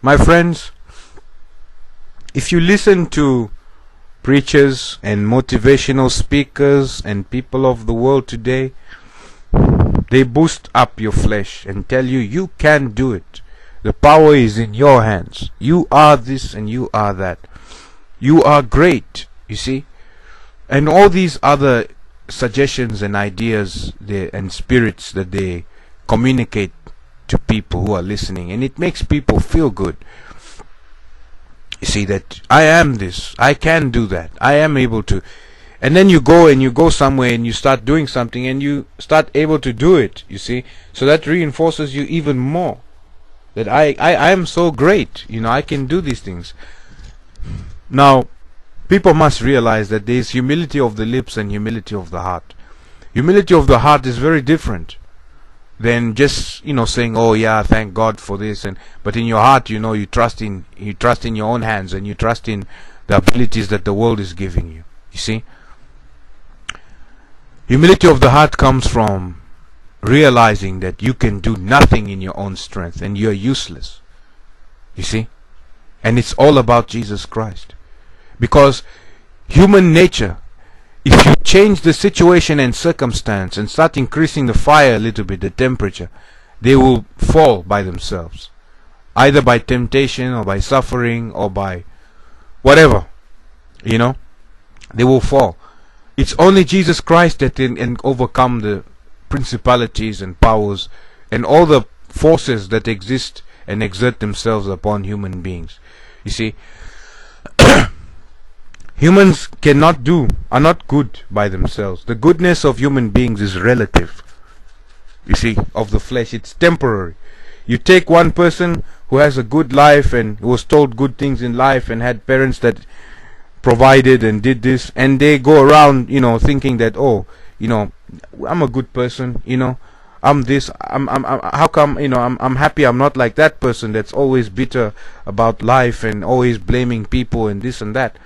My friends, if you listen to preachers and motivational speakers and people of the world today, they boost up your flesh and tell you you can do it. The power is in your hands. You are this and you are that. You are great, you see. And all these other suggestions and ideas and spirits that they communicate to people who are listening, and it makes people feel good. You see that I am this, I can do that, I am able to. And then you go somewhere and you start doing something and you start able to do it, you see. So that reinforces you even more, that I am so great, I can do these things. Now, people must realize that there is humility of the lips and humility of the heart. Humility of the heart is very different than just saying, oh yeah, thank God for this, but in your heart, you trust in your own hands, and you trust in the abilities that the world is giving you. You see, humility of the heart comes from realizing that you can do nothing in your own strength and you're useless. You see, and it's all about Jesus Christ, because human nature, if you change the situation and circumstance and start increasing the fire a little bit, the temperature, they will fall by themselves, either by temptation or by suffering or by whatever, they will fall. It's only Jesus Christ that can overcome the principalities and powers and all the forces that exist and exert themselves upon human beings. You see, humans are not good by themselves. The goodness of human beings is relative. You see, of the flesh, it's temporary. You take one person who has a good life and was told good things in life and had parents that provided and did this, and they go around, thinking that, I'm a good person, I'm this, how come, I'm happy I'm not like that person that's always bitter about life and always blaming people and this and that.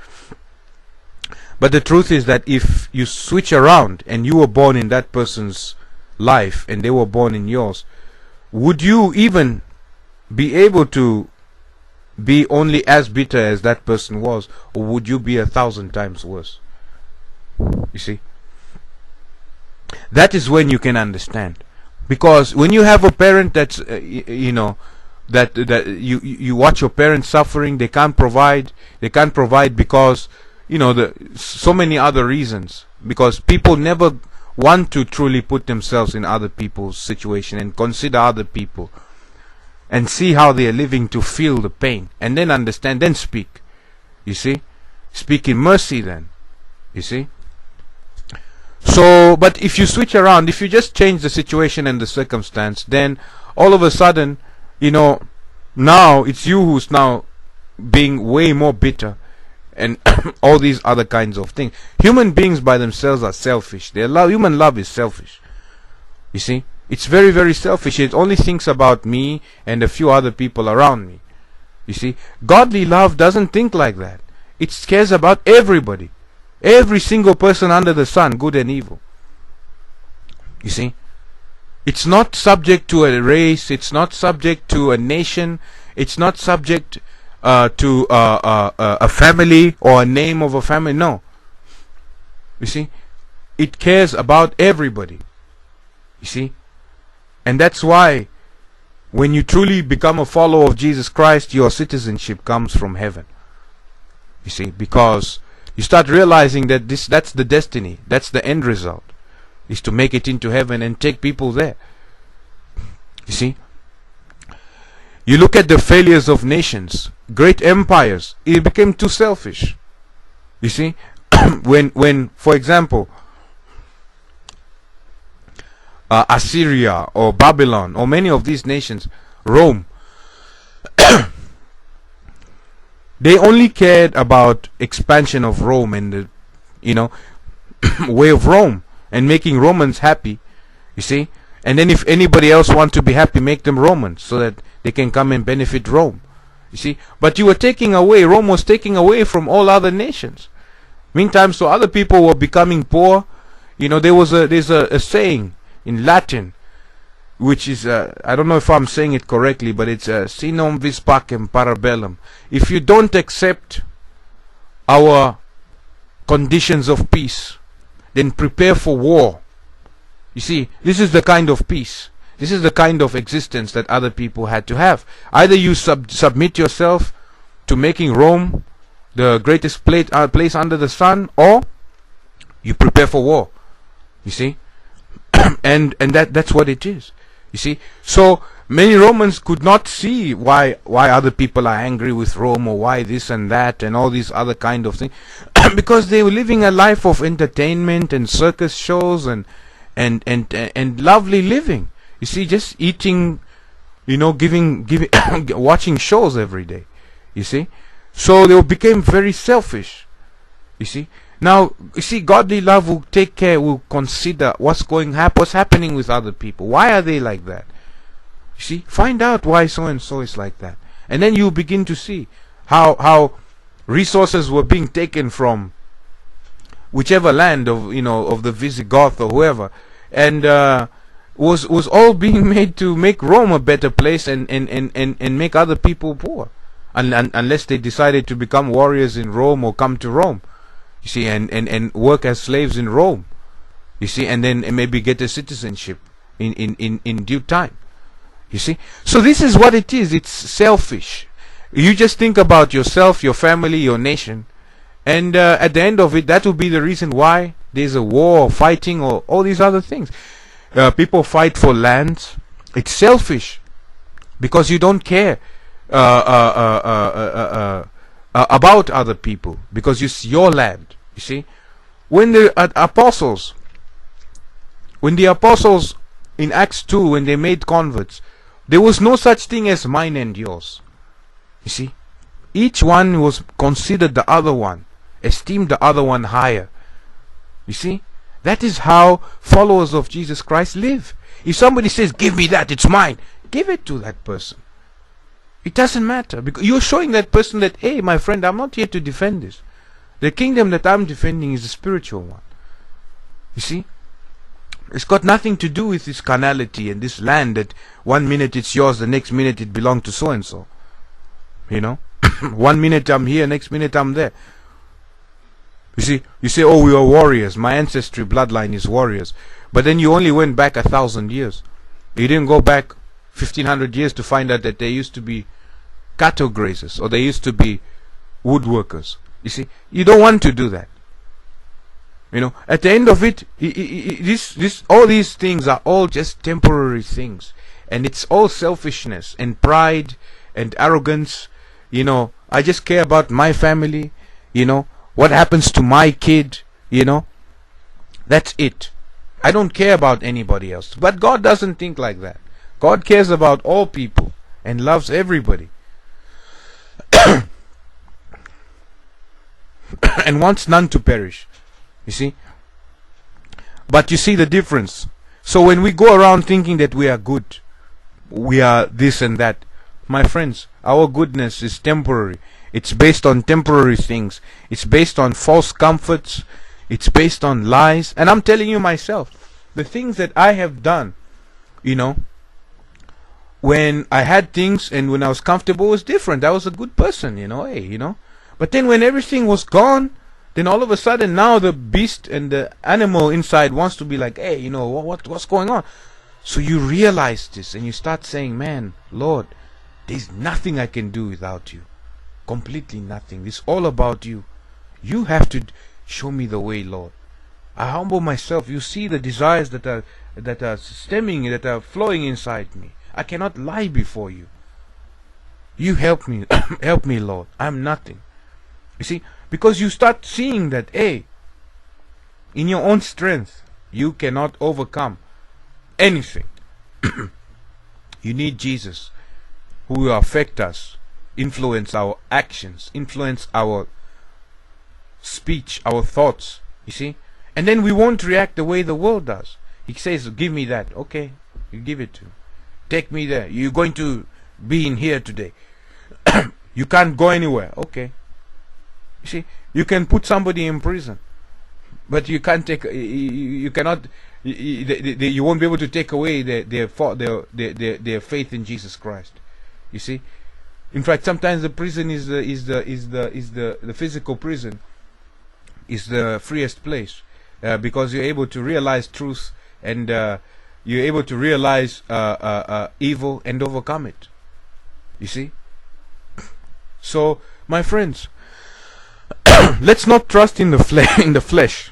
But the truth is that if you switch around and you were born in that person's life and they were born in yours, would you even be able to be only as bitter as that person was, or would you be 1,000 times worse? You see, that is when you can understand. Because when you have a parent that's that you watch your parents suffering, they can't provide because so many other reasons, because people never want to truly put themselves in other people's situation and consider other people and see how they are living, to feel the pain and then understand, then speak. You see, speak in mercy then. You see. So, but if you switch around, if you just change the situation and the circumstance, then all of a sudden, now it's you who's now being way more bitter and all these other kinds of things. Human beings by themselves are selfish. Human love is selfish. You see, it's very, very selfish. It only thinks about me and a few other people around me. You see, godly love doesn't think like that. It cares about everybody, every single person under the sun, good and evil. You see, it's not subject to a race. It's not subject to a nation. It's not subject to a family or a name of a family. No. You see, it cares about everybody. You see, and that's why when you truly become a follower of Jesus Christ, your citizenship comes from heaven. You see, because you start realizing that that's the destiny, that's the end result, is to make it into heaven and take people there. You see, you look at the failures of nations, great empires, it became too selfish. You see, when for example, Assyria or Babylon or many of these nations, Rome, they only cared about expansion of Rome and the way of Rome and making Romans happy. You see, and then if anybody else wants to be happy, make them Romans so that they can come and benefit Rome. You see, but you were taking away, Rome was taking away from all other nations. Meantime, so other people were becoming poor. There's a saying in Latin which is, I don't know if I'm saying it correctly, but it's sinum vis pacem parabellum. If you don't accept our conditions of peace, then prepare for war. You see, this is the kind of peace, this is the kind of existence that other people had to have. Either you submit yourself to making Rome the greatest place under the sun, or you prepare for war. You see, and that's what it is. You see, so many Romans could not see why other people are angry with Rome, or why this and that and all these other kind of things, because they were living a life of entertainment and circus shows and lovely living. You see, just eating, giving watching shows every day. You see, so they became very selfish. You see. Now, you see, godly love will take care, will consider what's happening with other people. Why are they like that? You see, find out why so and so is like that, and then you begin to see how resources were being taken from whichever land of the Visigoth or whoever, and was all being made to make Rome a better place and make other people poor, unless they decided to become warriors in Rome or come to Rome. You see, and work as slaves in Rome. You see, and then maybe get a citizenship in due time. You see, so this is what it is. It's selfish. You just think about yourself, your family, your nation, and at the end of it, that will be the reason why there's a war or fighting or all these other things. People fight for lands. It's selfish because you don't care about other people, because it's your land. You see, when the apostles in Acts 2, when they made converts, there was no such thing as mine and yours. You see, each one was considered the other one, esteemed the other one higher. You see, that is how followers of Jesus Christ live. If somebody says, give me that, it's mine, give it to that person. It doesn't matter, because you're showing that person that, hey, my friend, I'm not here to defend this. The kingdom that I'm defending is a spiritual one. You see, it's got nothing to do with this carnality and this land that 1 minute it's yours, the next minute it belongs to so and so. 1 minute I'm here, next minute I'm there. You say, oh, we are warriors. My ancestry bloodline is warriors. But then you only went back 1,000 years. You didn't go back 1,500 years to find out that there used to be cattle grazers, or there used to be woodworkers. You see, you don't want to do that. At the end of it, all these things are all just temporary things, and it's all selfishness and pride and arrogance. I just care about my family. What happens to my kid. That's it. I don't care about anybody else. But God doesn't think like that. God cares about all people and loves everybody. And wants none to perish. You see? But you see the difference. So when we go around thinking that we are good, we are this and that, my friends, our goodness is temporary. It's based on temporary things. It's based on false comforts. It's based on lies. And I'm telling you myself, the things that I have done, when I had things and when I was comfortable, was different. I was a good person, But then when everything was gone, then all of a sudden now the beast and the animal inside wants to be like, hey, what's going on? So you realize this and you start saying, man, Lord, there's nothing I can do without you. Completely nothing. It's all about you. You have to show me the way, Lord. I humble myself. You see the desires that are stemming, that are flowing inside me. I cannot lie before you. You help me. Help me, Lord. I'm nothing. You see, because you start seeing that, hey, in your own strength, you cannot overcome anything. You need Jesus, who will affect us, influence our actions, influence our speech, our thoughts, you see. And then we won't react the way the world does. He says, give me that. Okay, you give it to me. Take me there. You're going to be in here today. You can't go anywhere. Okay. You see, you can put somebody in prison, but you can't take. You cannot You won't be able to take away their faith in Jesus Christ. You see, in fact, sometimes the prison is the physical prison is the freest place, because you're able to realize truth, and you're able to realize evil and overcome it. You see. So, my friends, let's not trust in the flesh,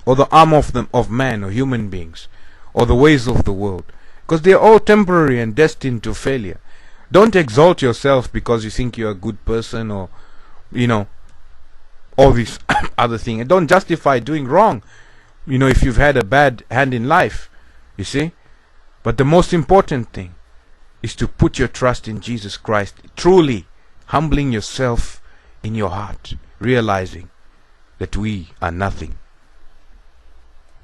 or the arm of man or human beings, or the ways of the world, because they are all temporary and destined to failure. Don't exalt yourself because you think you're a good person, or all these other things, and don't justify doing wrong, if you've had a bad hand in life. You see. But the most important thing is to put your trust in Jesus Christ, truly humbling yourself in your heart, realizing that we are nothing